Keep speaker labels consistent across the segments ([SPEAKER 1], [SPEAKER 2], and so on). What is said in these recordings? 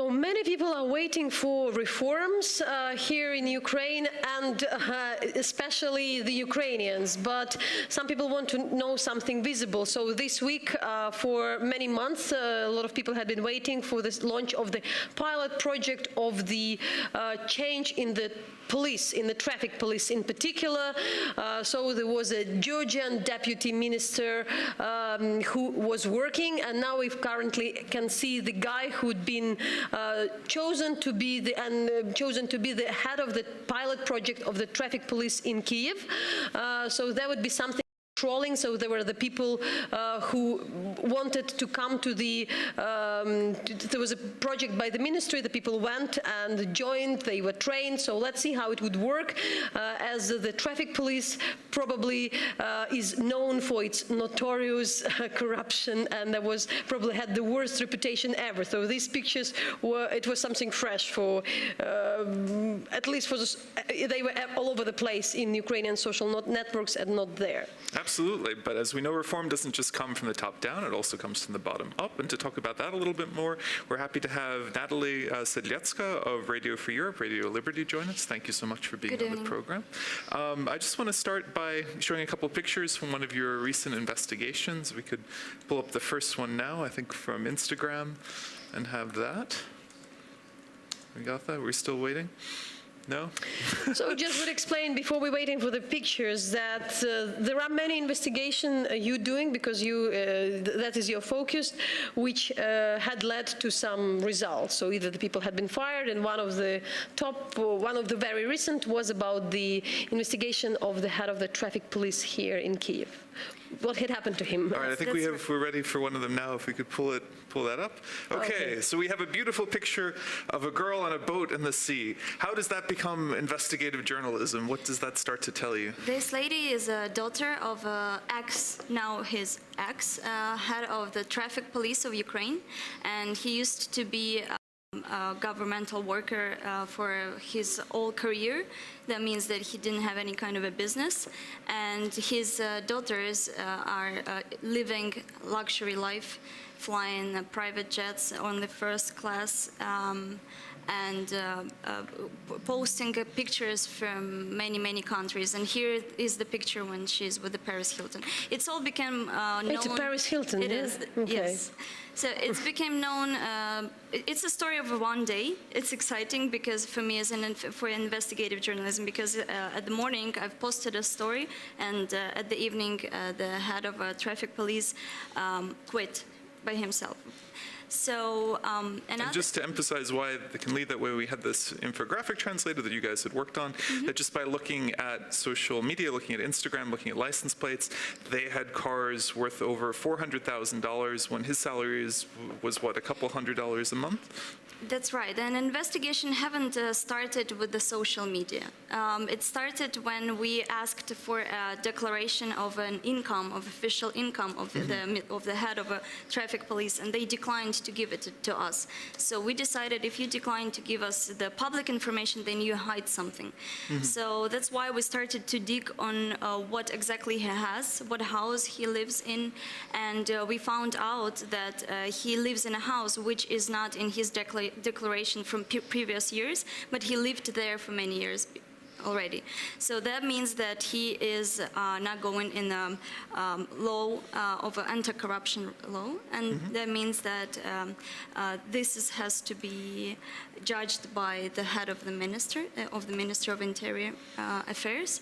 [SPEAKER 1] So many people are waiting for reforms here in Ukraine, and especially the Ukrainians. But some people want to know something visible. So this week, for many months, a lot of people had been waiting for the launch of the pilot project of the change in the police, in the traffic police in particular. So there was a Georgian deputy minister who was working, and now we currently can see the guy who'd been chosen to be the head of the pilot project of the traffic police in Kyiv. So that would be something. So there were the people who wanted to come to the, there was a project by the ministry, the people went and joined, they were trained, so let's see how it would work, as the traffic police probably is known for its notorious corruption, and that was probably had the worst reputation ever. So these pictures were, it was something fresh for, at least for, they were all over the place in Ukrainian social networks and not there.
[SPEAKER 2] Absolutely, but as we know, reform doesn't just come from the top down, it also comes from the bottom up. And to talk about that a little bit more, we're happy to have Natalie Sedletska of Radio Free Europe, Radio Liberty, join us. Thank you so much for being on the program. I just want to start by showing a couple of pictures from one of your recent investigations. We could pull up the first one now, I think from Instagram, and have that. We got that? We're still waiting? No?
[SPEAKER 1] So just would explain, before we're waiting for the pictures, that there are many investigations you're doing, because you that is your focus, which had led to some results. So either the people had been fired, and one of the very recent was about the investigation of the head of the traffic police here in Kyiv. What had happened to him?
[SPEAKER 2] All right, I think we're ready for one of them now, if we could pull that up. Okay, so we have a beautiful picture of a girl on a boat in the sea. How does that become investigative journalism? What does that start to tell you?
[SPEAKER 3] This lady is a daughter of now his ex, head of the traffic police of Ukraine, and he used to be a governmental worker for his whole career. That means that he didn't have any kind of a business, and his daughters are living luxury life, flying private jets on the first class, and posting pictures from many countries. And here is the picture when she's with the Paris Hilton. It's all became known.
[SPEAKER 1] It's a Paris Hilton.
[SPEAKER 3] It is. Okay. Yes. So it's became known. It's a story of one day. It's exciting because for me, as for investigative journalism, because at the morning I've posted a story, and at the evening the head of traffic police quit by himself. So,
[SPEAKER 2] and just to emphasize why it can lead that way, we had this infographic translator that you guys had worked on, that just by looking at social media, looking at Instagram, looking at license plates, they had cars worth over $400,000 when his salary was what, a couple $100 a month?
[SPEAKER 3] That's right. And investigation haven't started with the social media. It started when we asked for a declaration of an income, of official income of the head of a traffic police, and they declined to give it to us. So we decided, if you decline to give us the public information, then you hide something. So that's why we started to dig on what exactly he has, what house he lives in, and we found out that he lives in a house which is not in his declaration from previous years, but he lived there for many years already. So that means that he is not going in the law of anti-corruption law, and that means that this has to be judged by the head of the Ministry of Interior Affairs.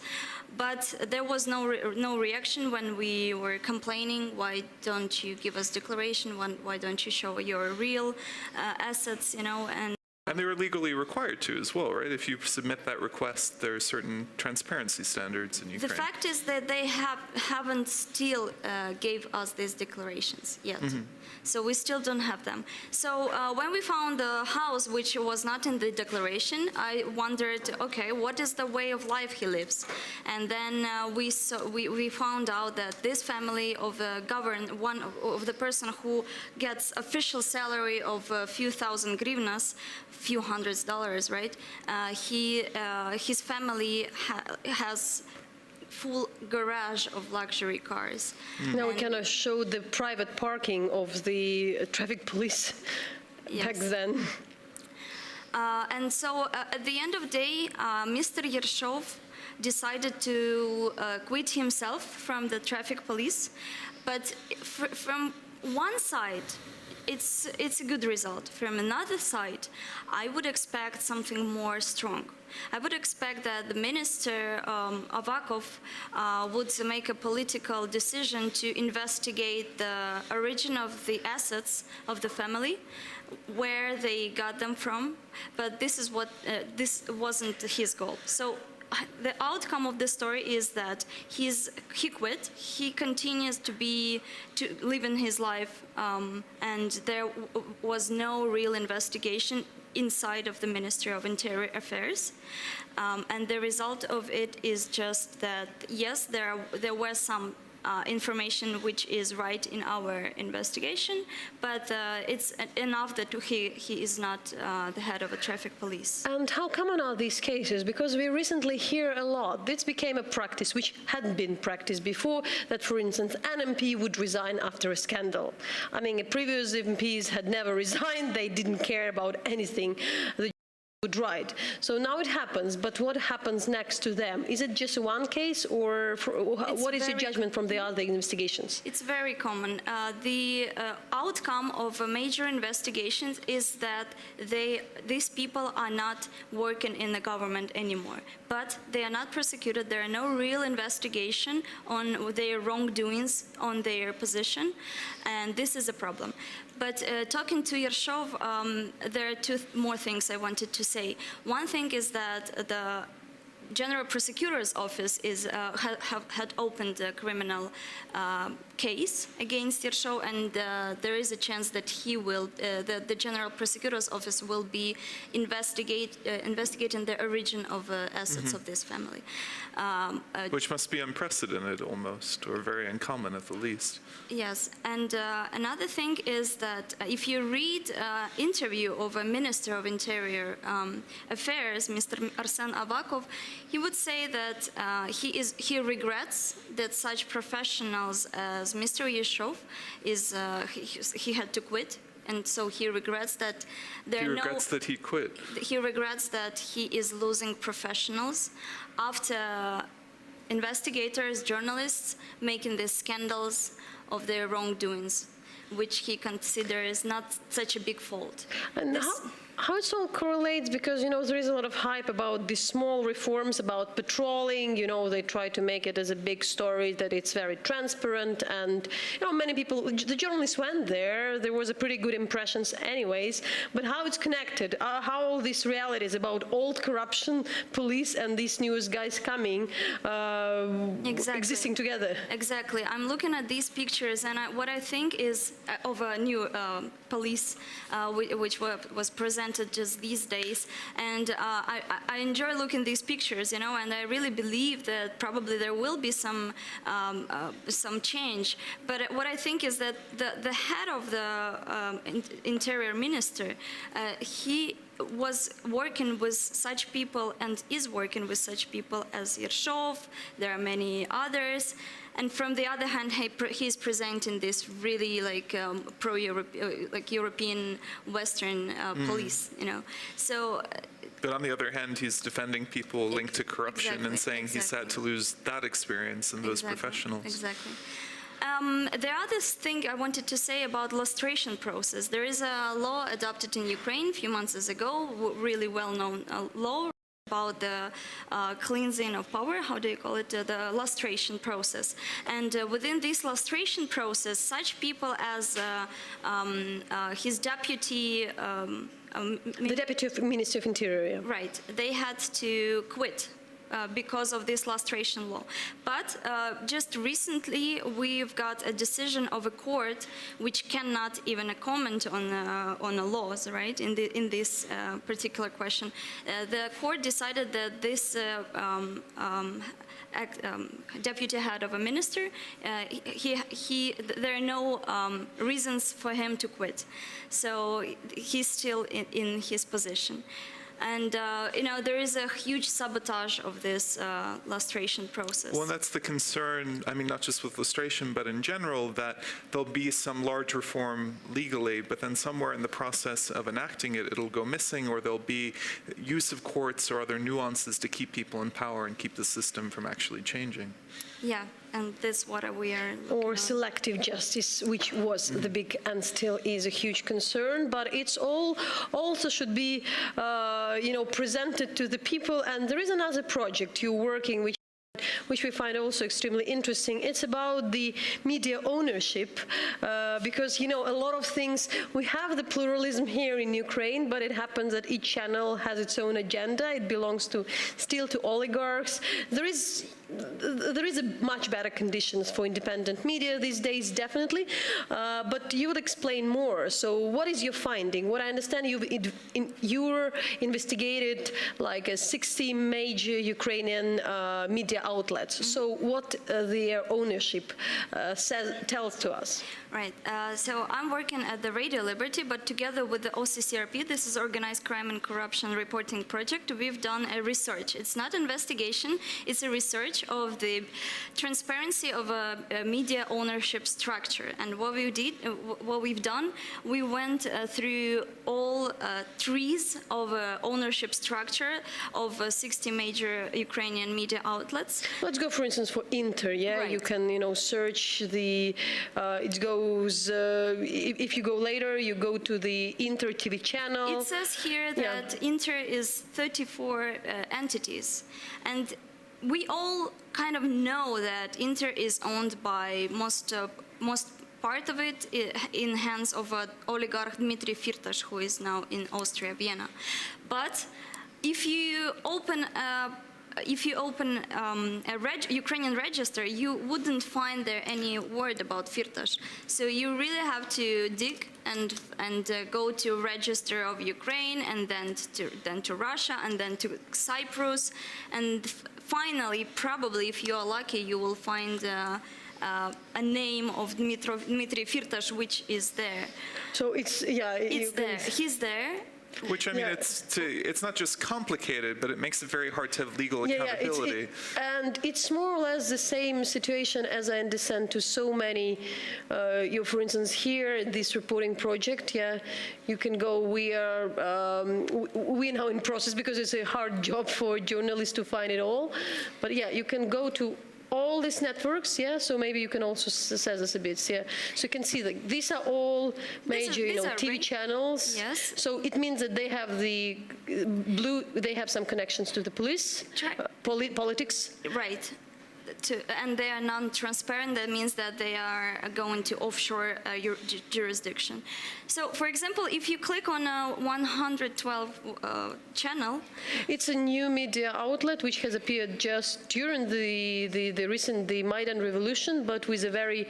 [SPEAKER 3] But there was no reaction when we were complaining, why don't you give us declaration, why don't you show your real assets, you know,
[SPEAKER 2] And they were legally required to as well, right? If you submit that request, there are certain transparency standards in Ukraine.
[SPEAKER 3] The fact is that they haven't still gave us these declarations yet. So we still don't have them. So when we found the house which was not in the declaration, I wondered, okay, what is the way of life he lives? And then we found out that this family of one of the person who gets official salary of a few thousand hryvnias, few $100s, right? His family has full garage of luxury cars.
[SPEAKER 1] Now we kind of show the private parking of the traffic police back then.
[SPEAKER 3] And so at the end of the day, Mr. Yershov decided to quit himself from the traffic police. But from one side, it's a good result. From another side, I would expect something more strong. I would expect that the Minister Avakov would make a political decision to investigate the origin of the assets of the family, where they got them from. But this wasn't his goal. So the outcome of the story is that he quit. He continues to live in his life, and there was no real investigation inside of the Ministry of Interior Affairs. And the result of it is just that, yes, there were some information which is right in our investigation, but it's enough that he is not the head of a traffic police.
[SPEAKER 1] And how common are these cases? Because we recently hear a lot. This became a practice which hadn't been practiced before, that, for instance, an MP would resign after a scandal. I mean, previous MPs had never resigned. They didn't care about anything would write. So now it happens, but what happens next to them? Is it just one case, or what is your judgment from the other investigations?
[SPEAKER 3] It's very common. The outcome of major investigations is that these people are not working in the government anymore, but they are not prosecuted. There are no real investigation on their wrongdoings on their position, and this is a problem. But talking to Yershov, there are two more things I wanted to say. One thing is that the General Prosecutor's Office had opened a criminal case against Yershov, and there is a chance that the General Prosecutor's Office will be investigating the origin of assets of this family.
[SPEAKER 2] Which must be unprecedented almost, or very uncommon at the least.
[SPEAKER 3] Yes, and another thing is that if you read interview of a Minister of Interior Affairs, Mr. Arsen Avakov, he would say that he regrets that such professionals as Mr. Yershov he had to quit. And so he regrets that
[SPEAKER 2] He regrets that he quit.
[SPEAKER 3] He regrets that he is losing professionals after investigators, journalists making these scandals of their wrongdoings, which he considers not such a big fault.
[SPEAKER 1] And how it all correlates, because, there is a lot of hype about these small reforms, about patrolling, they try to make it as a big story, that it's very transparent, and, many people, the journalists went there was a pretty good impressions anyways, but how it's connected, how all these realities about old corruption, police, and these news guys coming, existing together.
[SPEAKER 3] Exactly. I'm looking at these pictures, and what I think is of a new police, which was presented just these days, and I enjoy looking at these pictures, and I really believe that probably there will be some change. But what I think is that the head of the Interior Minister, he was working with such people and is working with such people as Yershov. There are many others. And from the other hand, he's presenting this really European Western police, So.
[SPEAKER 2] But on the other hand, he's defending people linked to corruption and saying he's had to lose that experience and those professionals.
[SPEAKER 3] Exactly. The other thing I wanted to say about lustration process, there is a law adopted in Ukraine a few months ago, really well-known law about the cleansing of power, how do you call it, the lustration process. And within this lustration process, such people as his deputy,
[SPEAKER 1] the Deputy of Minister of Interior.
[SPEAKER 3] Right, they had to quit because of this lustration law. But just recently, we've got a decision of a court which cannot even comment on the laws, right, in this particular question. The court decided that this deputy head of a minister, there are no reasons for him to quit. So he's still in his position. And, there is a huge sabotage of this lustration process.
[SPEAKER 2] Well, and that's the concern, I mean, not just with lustration, but in general, that there'll be some large reform legally, but then somewhere in the process of enacting it, it'll go missing, or there'll be use of courts or other nuances to keep people in power and keep the system from actually changing.
[SPEAKER 3] Yeah, and that's what we are looking
[SPEAKER 1] Or
[SPEAKER 3] at.
[SPEAKER 1] selective justice, which was the big and still is a huge concern, but it's all also should be, presented to the people. And there is another project you're working, which we find also extremely interesting. It's about the media ownership, because, a lot of things, we have the pluralism here in Ukraine, but it happens that each channel has its own agenda. It belongs still to oligarchs. There is a much better conditions for independent media these days, definitely, but you would explain more. So what is your finding? What I understand, you're investigated like 60 major Ukrainian media outlets. So what their ownership tells to us?
[SPEAKER 3] Right. So I'm working at the Radio Liberty, but together with the OCCRP, this is Organized Crime and Corruption Reporting Project, we've done a research. It's not investigation, it's a research of the transparency of a media ownership structure. And what we've done, we went through all trees of ownership structure of 60 major Ukrainian media outlets.
[SPEAKER 1] Let's go, for instance, for Inter. Yeah,
[SPEAKER 3] Right.
[SPEAKER 1] you can search the. It goes. If you go later, you go to the Inter TV channel.
[SPEAKER 3] It says here that Inter is 34 entities, and we all kind of know that Inter is owned by most part of it in hands of oligarch Dmitry Firtash, who is now in Austria, Vienna. But if you open a Ukrainian register, you wouldn't find there any word about Firtash. So you really have to dig and go to register of Ukraine, and then to Russia, and then to Cyprus, and finally, probably, if you are lucky, you will find a name of Dmitry Firtash, which is there.
[SPEAKER 1] So it's
[SPEAKER 3] there. He's there.
[SPEAKER 2] Which, I mean, it's not just complicated, but it makes it very hard to have legal accountability.
[SPEAKER 1] And it's more or less the same situation as I understand to so many, for instance, here, this reporting project, you can go, we're now in process because it's a hard job for journalists to find it all. But you can go to all these networks, so maybe you can also say this a bit, So you can see that these are all major, TV channels.
[SPEAKER 3] Yes.
[SPEAKER 1] So it means that they have they have some connections to the police, politics.
[SPEAKER 3] Right. And they are non-transparent. That means that they are going to offshore jurisdiction. So, for example, if you click on a 112 channel,
[SPEAKER 1] it's a new media outlet which has appeared just during the Maidan revolution, but with a very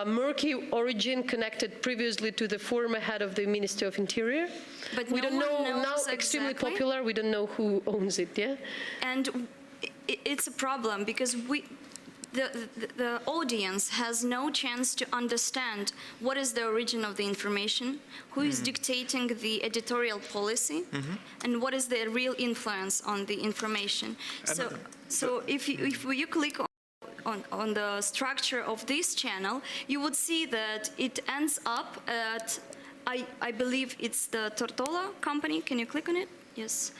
[SPEAKER 1] murky origin connected previously to the former head of the Ministry of Interior.
[SPEAKER 3] But
[SPEAKER 1] we
[SPEAKER 3] no
[SPEAKER 1] don't know
[SPEAKER 3] one knows
[SPEAKER 1] now. Extremely
[SPEAKER 3] exactly.
[SPEAKER 1] Popular. We don't know who owns it.
[SPEAKER 3] And it's a problem because the audience has no chance to understand what is the origin of the information, who is dictating the editorial policy, and what is the real influence on the information. So if you click on the structure of this channel, you would see that it ends up at, I believe it's the Tortola company. Can you click on it? Yes.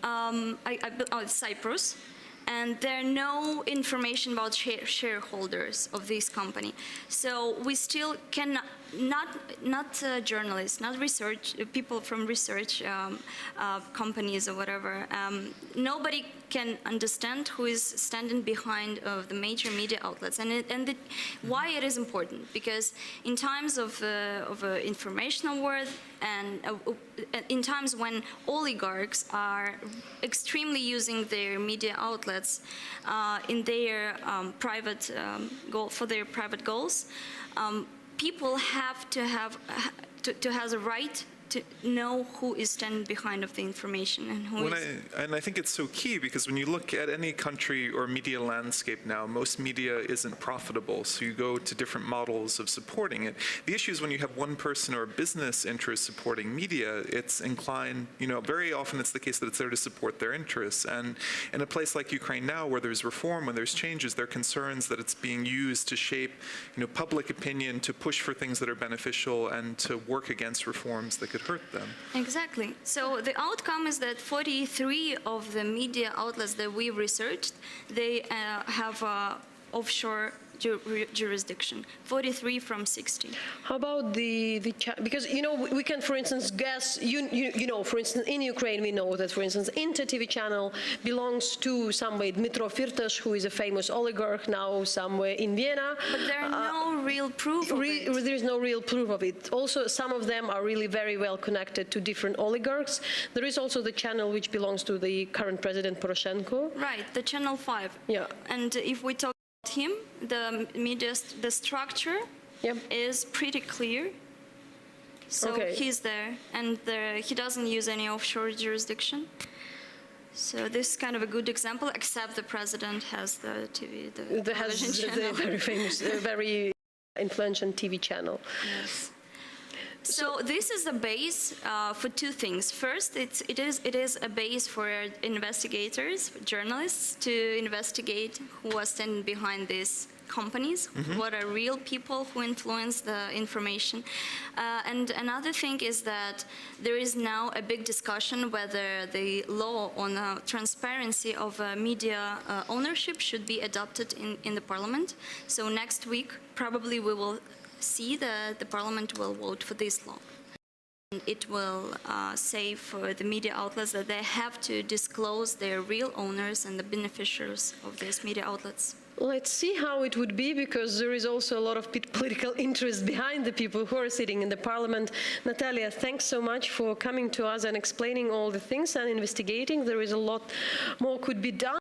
[SPEAKER 3] It's Cyprus. And there are no information about shareholders of this company. So we still cannot, not journalists, not people from research companies or whatever, nobody can understand who is standing behind the major media outlets. And why it is important, because in times of informational war and in times when oligarchs are extremely using their media outlets in their private for their private goals, people have to have a right to know who is standing behind of the information and who is...
[SPEAKER 2] And I think it's so key, because when you look at any country or media landscape now, most media isn't profitable, so you go to different models of supporting it. The issue is when you have one person or a business interest supporting media, it's inclined, very often it's the case that it's there to support their interests. And in a place like Ukraine now, where there's reform, when there's changes, there are concerns that it's being used to shape, public opinion, to push for things that are beneficial and to work against reforms that could hurt them.
[SPEAKER 3] Exactly. So the outcome is that 43 of the media outlets that we researched, they have offshore jurisdiction, 43 from 60.
[SPEAKER 1] How about because we can, for instance, guess, for instance, in Ukraine we know that, for instance, Inter TV channel belongs to somewhere Dmitro Firtash, who is a famous oligarch now somewhere in Vienna.
[SPEAKER 3] But there are no real proof of it.
[SPEAKER 1] There is no real proof of it. Also, some of them are really very well connected to different oligarchs. There is also the channel which belongs to the current president Poroshenko.
[SPEAKER 3] Right, the Channel 5.
[SPEAKER 1] Yeah.
[SPEAKER 3] And if we talk about him, the structure is pretty clear. So he's there, and he doesn't use any offshore jurisdiction. So this is kind of a good example, except the president has the television channel.
[SPEAKER 1] The very famous, very influential TV channel.
[SPEAKER 3] Yes. So this is a base for two things. First, it is a base for investigators, journalists, to investigate who are standing behind these companies, what are real people who influence the information. And another thing is that there is now a big discussion whether the law on transparency of media ownership should be adopted in the parliament. So next week, probably we will see that the parliament will vote for this law. And it will say for the media outlets that they have to disclose their real owners and the beneficiaries of these media outlets.
[SPEAKER 1] Let's see how it would be, because there is also a lot of political interest behind the people who are sitting in the parliament. Natalia, thanks so much for coming to us and explaining all the things and investigating. There is a lot more could be done.